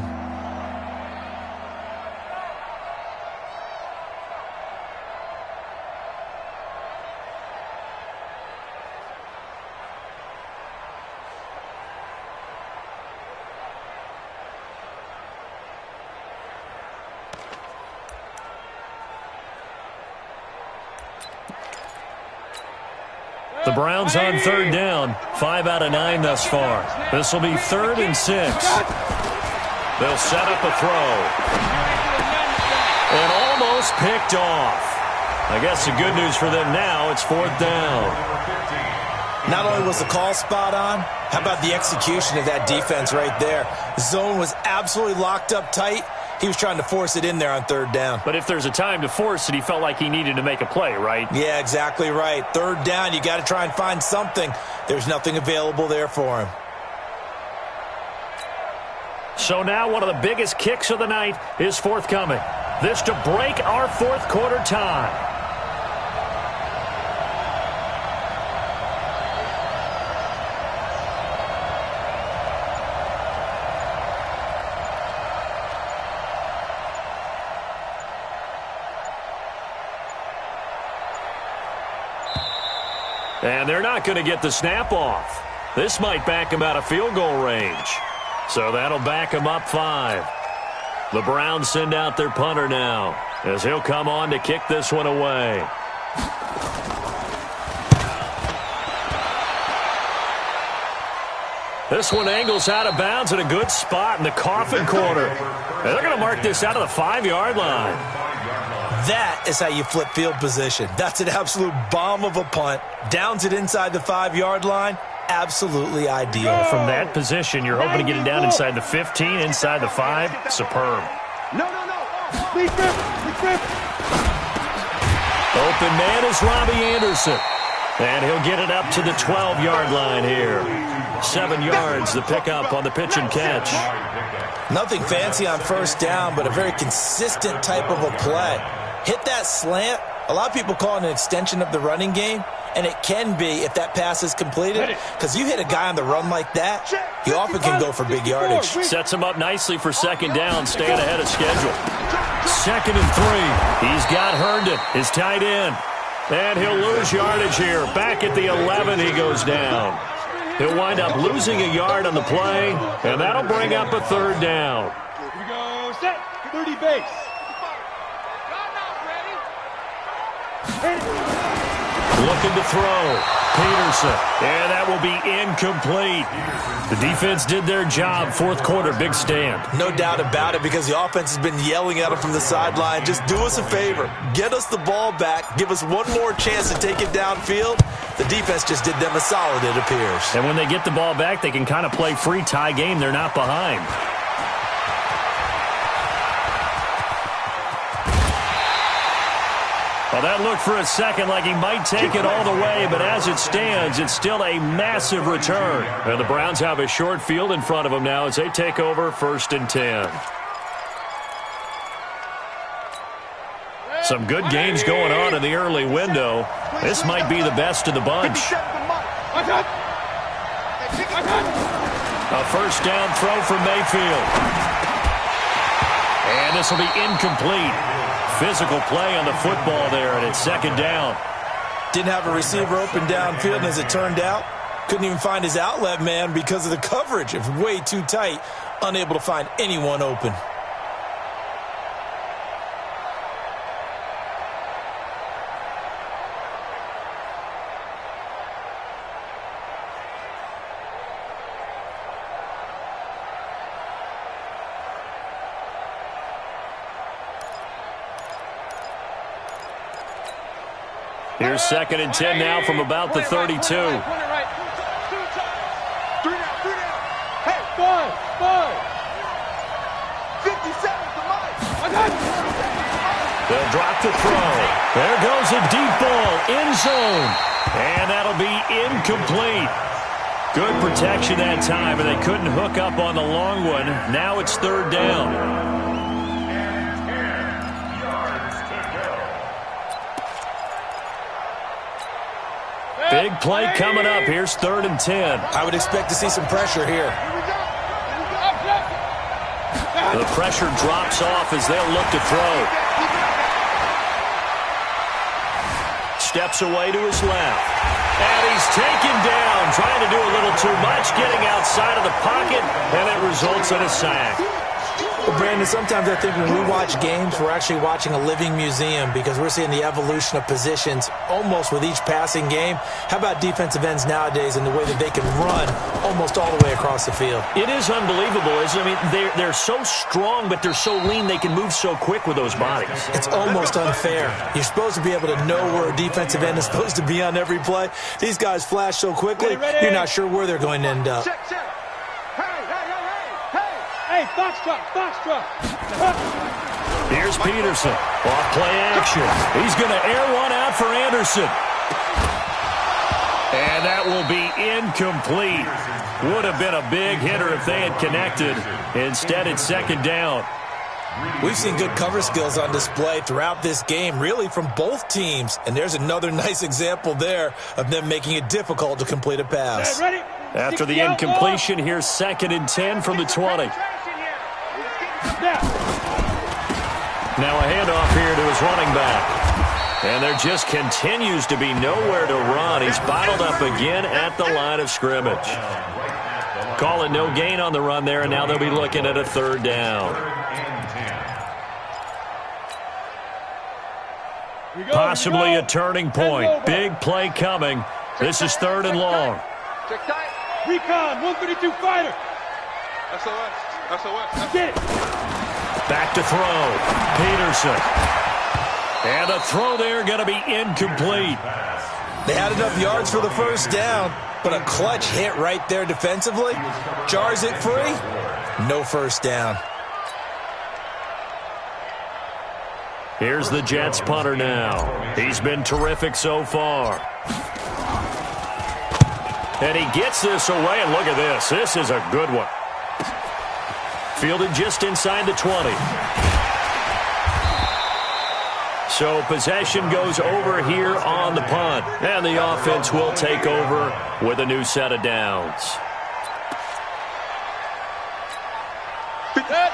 The Browns on 3rd down. 5 out of 9 thus far. This will be 3rd and 6. They'll set up a throw. And almost picked off. I guess the good news for them now, it's 4th down. Not only was the call spot on, how about the execution of that defense right there? The zone was absolutely locked up tight. He was trying to force it in there on 3rd down. But if there's a time to force it, he felt like he needed to make a play, right? Yeah, exactly right. 3rd down, you got to try and find something. There's nothing available there for him. So now one of the biggest kicks of the night is forthcoming. This to break our 4th quarter tie. And they're not going to get the snap off. This might back him out of field goal range. So that'll back him up 5. The Browns send out their punter now as he'll come on to kick this one away. This one angles out of bounds in a good spot in the coffin corner. And they're going to mark this out of the 5-yard line. That is how you flip field position. That's an absolute bomb of a punt. Downs it inside the 5-yard line. Absolutely ideal. From that position, you're hoping to get it down inside the 15, inside the 5. Superb. No. Please, Open man is Robbie Anderson. And he'll get it up to the 12-yard line here. 7 yards, the pickup on the pitch and catch. Nothing fancy on first down, but a very consistent type of a play. Hit that slant. A lot of people call it an extension of the running game, and it can be if that pass is completed, because you hit a guy on the run like that, he often can go for big yardage. Sets him up nicely for second down, staying ahead of schedule. 2nd and 3. He's got Herndon, his tight end. And he'll lose yardage here. Back at the 11, he goes down. He'll wind up losing a yard on the play, and that'll bring up a 3rd down. Here we go. Set. 30 base. Looking to throw. Peterson. And that will be incomplete. The defense did their job. 4th quarter, big stand. No doubt about it, because the offense has been yelling at him from the sideline. Just do us a favor. Get us the ball back. Give us one more chance to take it downfield. The defense just did them a solid, it appears. And when they get the ball back, they can kind of play free tie game. They're not behind. Well, that looked for a second like he might take it all the way, but as it stands, it's still a massive return. And the Browns have a short field in front of them now as they take over 1st and 10. Some good games going on in the early window. This might be the best of the bunch. A first down throw for Mayfield. And this will be incomplete. Physical play on the football there, and it's 2nd down. Didn't have a receiver open downfield, and as it turned out, couldn't even find his outlet man because of the coverage. It was way too tight, unable to find anyone open. Here's 2nd and 10 now from about the 32. 3 down. Hey, 5. 57 to Mike. They'll drop the throw. There goes a deep ball, end zone. And that'll be incomplete. Good protection that time, and they couldn't hook up on the long one. Now it's 3rd down. Big play coming up. Here's 3rd and 10. I would expect to see some pressure here. The pressure drops off as they'll look to throw. Steps away to his left. And he's taken down, trying to do a little too much, getting outside of the pocket, and it results in a sack. Well, Brandon, sometimes I think when we watch games, we're actually watching a living museum because we're seeing the evolution of positions almost with each passing game. How about defensive ends nowadays and the way that they can run almost all the way across the field? It is unbelievable, isn't it? I mean, they're so strong, but they're so lean, they can move so quick with those bodies. It's almost unfair. You're supposed to be able to know where a defensive end is supposed to be on every play. These guys flash so quickly, you're not sure where they're going to end up. Hey, Foxtrot. Here's Peterson. Off play action. He's going to air one out for Anderson. And that will be incomplete. Would have been a big hitter if they had connected. Instead, it's 2nd down. We've seen good cover skills on display throughout this game, really from both teams. And there's another nice example there of them making it difficult to complete a pass. After the incompletion, here's 2nd and 10 from the 20. Now a handoff here to his running back. And there just continues to be nowhere to run. He's bottled up again at the line of scrimmage. Call it no gain on the run there, and now they'll be looking at a 3rd down. Possibly a turning point. Big play coming. This is 3rd and long. Check tight. Recon, 132 fighter. SOS. SOS. Get it. Back to throw. Peterson. And the throw there going to be incomplete. They had enough yards for the first down, but a clutch hit right there defensively. Jars it free. No first down. Here's the Jets punter now. He's been terrific so far. And he gets this away, and look at this. This is a good one. Fielded just inside the 20. So possession goes over here on the punt. And the offense will take over with a new set of downs.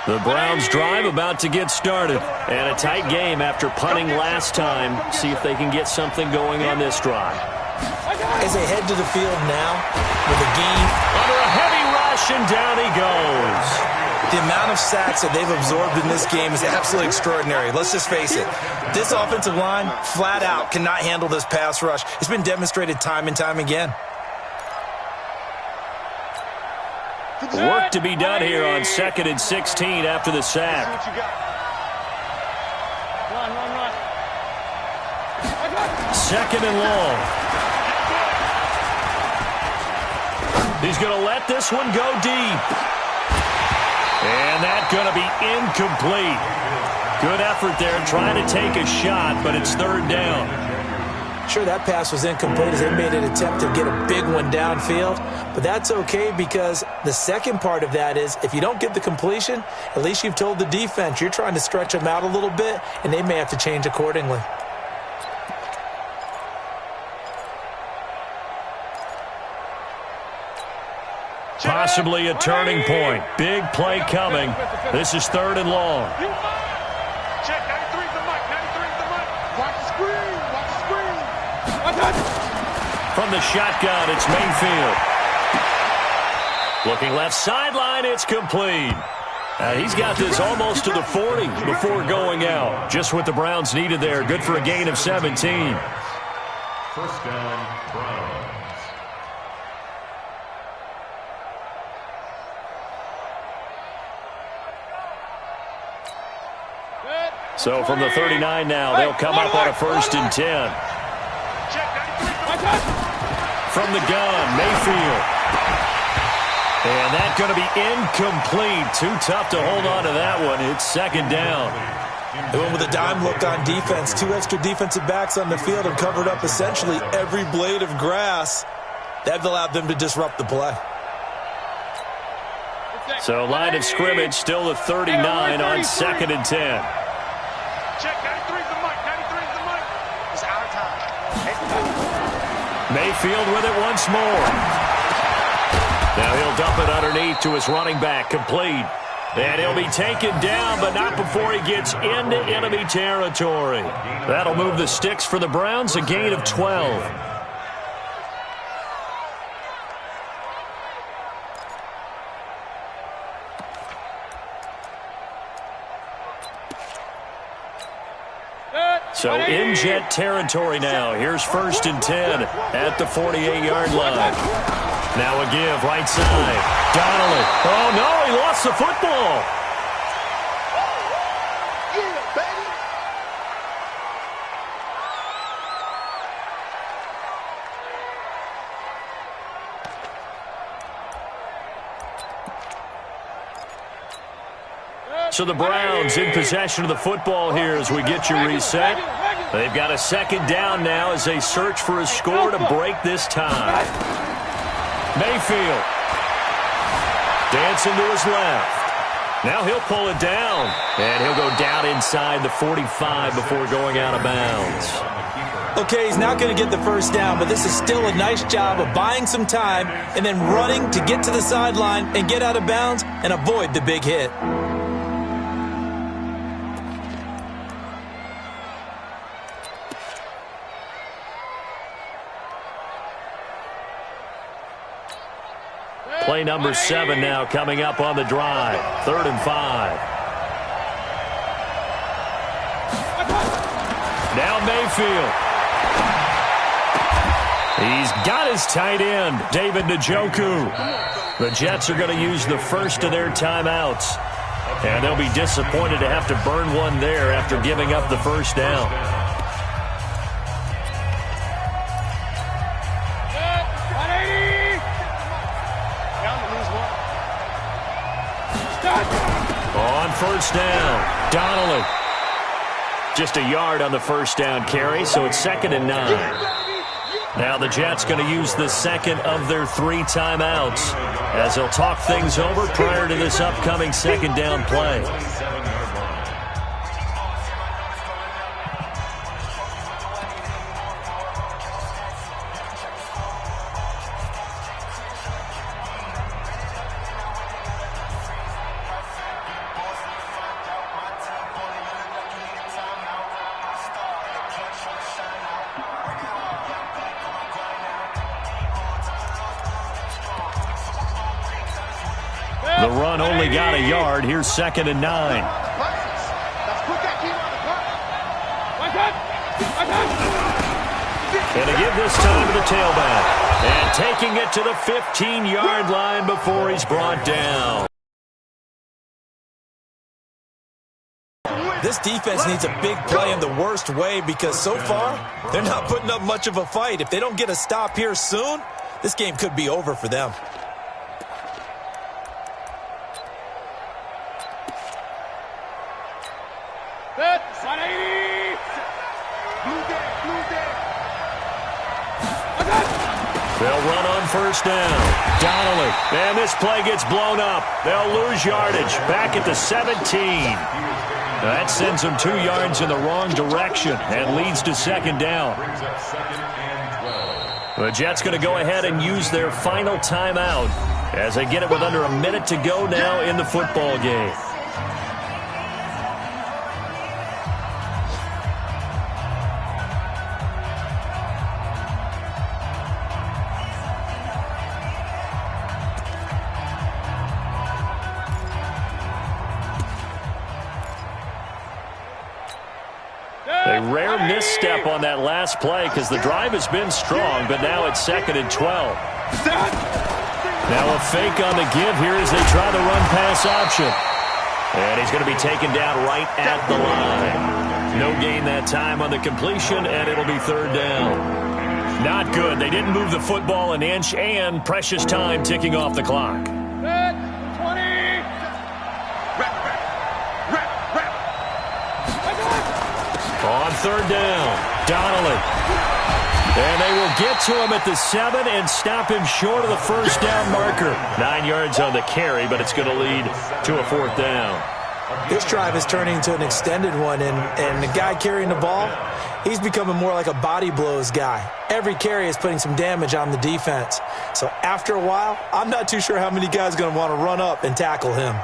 The Browns drive about to get started. And a tight game after punting last time. See if they can get something going on this drive. As they head to the field now with a game. Under a heavy rush, and down he goes. The amount of sacks that they've absorbed in this game is absolutely extraordinary. Let's just face it. This offensive line, flat out, cannot handle this pass rush. It's been demonstrated time and time again. Work to be done here on 2nd and 16 after the sack. Second and long. He's going to let this one go deep. And that's going to be incomplete. Good effort there trying to take a shot, but it's 3rd down. Sure, that pass was incomplete as they made an attempt to get a big one downfield, but that's okay because the second part of that is if you don't get the completion, at least you've told the defense you're trying to stretch them out a little bit, and they may have to change accordingly. Possibly a turning point. Big play coming. This is 3rd and long. Check, 93's the mic, 93's the mic. Watch the screen, watch the screen. From the shotgun, it's Mayfield. Looking left sideline, it's complete. He's got this almost to the 40 before going out. Just what the Browns needed there. Good for a gain of 17. First down, Browns. So from the 39 now, they'll come up on a 1st and 10. From the gun, Mayfield. And that's going to be incomplete. Too tough to hold on to that one. It's 2nd down. They went with a dime look on defense. 2 extra defensive backs on the field and covered up essentially every blade of grass. That allowed them to disrupt the play. So line of scrimmage still the 39 on 2nd and 10. Check, 93's the mic, 93's the mic. It's our time. Mayfield with it once more. Now he'll dump it underneath to his running back, complete. And he'll be taken down, but not before he gets into enemy territory. That'll move the sticks for the Browns, a gain of 12. So in Jet territory now. Here's 1st and 10 at the 48-yard line. Now a give right side. Donnelly. Oh, no, he lost the football. Yeah, baby. So the Browns in possession of the football here as we get you reset. They've got a 2nd down now as they search for a score to break this tie. Mayfield. Dancing to his left. Now he'll pull it down. And he'll go down inside the 45 before going out of bounds. Okay, he's not going to get the first down, but this is still a nice job of buying some time and then running to get to the sideline and get out of bounds and avoid the big hit. Play number 7 now coming up on the drive. 3rd and 5. Now Mayfield. midfield. He's got his tight end, David Njoku. The Jets are going to use the first of their timeouts. And they'll be disappointed to have to burn one there after giving up the first down. On first down, Donnelly. Just a yard on the first down carry, so it's 2nd and 9. Now the Jets going to use the second of their 3 timeouts as they'll talk things over prior to this upcoming 2nd down play. The run only got a yard. Here's 2nd and 9. And to give this time to the tailback. And taking it to the 15-yard line before he's brought down. This defense needs a big play in the worst way because so far, they're not putting up much of a fight. If they don't get a stop here soon, this game could be over for them. They'll run on first down. Donnelly. And this play gets blown up. They'll lose yardage. Back at the 17. That sends them 2 yards in the wrong direction and leads to 2nd down. The Jets going to go ahead and use their final timeout as they get it with under a minute to go now in the football game. A rare misstep on that last play because the drive has been strong, but now it's 2nd and 12. Now a fake on the give here as they try the run-pass option. And he's going to be taken down right at the line. No gain that time on the completion, and it'll be 3rd down. Not good. They didn't move the football an inch, and precious time ticking off the clock. On 3rd down, Donnelly. And they will get to him at the 7 and stop him short of the first down marker. 9 yards on the carry, but it's going to lead to a 4th down. This drive is turning into an extended one, and the guy carrying the ball, he's becoming more like a body blows guy. Every carry is putting some damage on the defense. So after a while, I'm not too sure how many guys are going to want to run up and tackle him.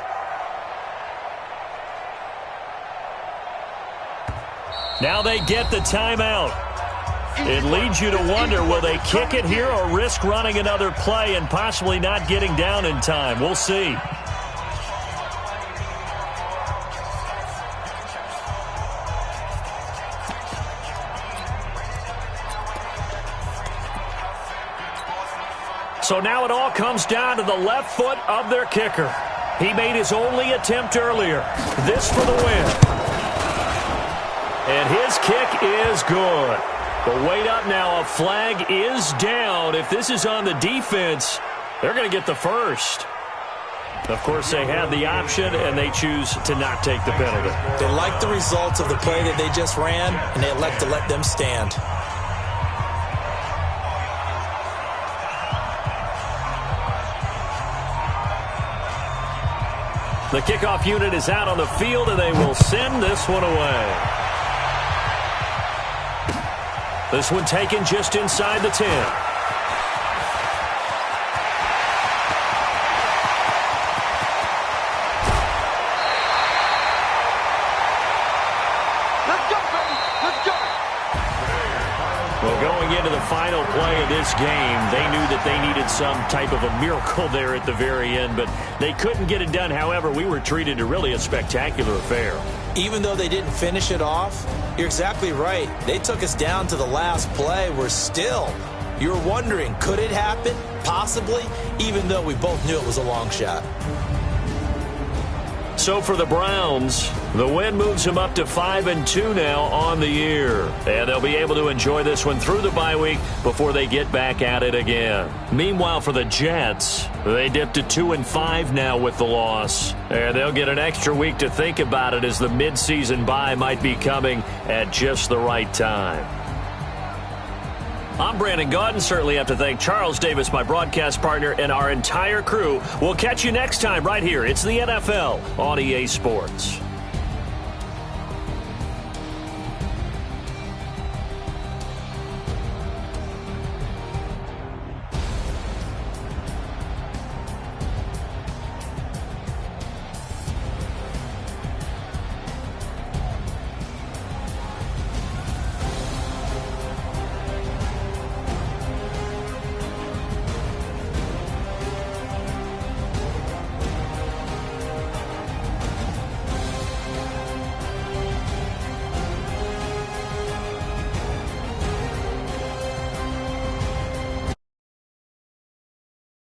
Now they get the timeout. It leads you to wonder, will they kick it here or risk running another play and possibly not getting down in time? We'll see. So now it all comes down to the left foot of their kicker. He made his only attempt earlier. This for the win. And his kick is good. But wait up now. A flag is down. If this is on the defense, they're going to get the first. Of course, they have the option, and they choose to not take the penalty. They like the results of the play that they just ran, and they elect to let them stand. The kickoff unit is out on the field, and they will send this one away. This one taken just inside the 10. Let's go, baby. Let's go. Well, going into the final play of this game, they knew that they needed some type of a miracle there at the very end, but they couldn't get it done. However, we were treated to really a spectacular affair. Even though they didn't finish it off, you're exactly right. They took us down to the last play. You're wondering, could it happen? Possibly, even though we both knew it was a long shot. So for the Browns, the win moves them up to 5-2 now on the year. And they'll be able to enjoy this one through the bye week before they get back at it again. Meanwhile, for the Jets, they dipped to 2-5 now with the loss. And they'll get an extra week to think about it as the midseason bye might be coming at just the right time. I'm Brandon Gaudin. Certainly have to thank Charles Davis, my broadcast partner, and our entire crew. We'll catch you next time right here. It's the NFL on EA Sports.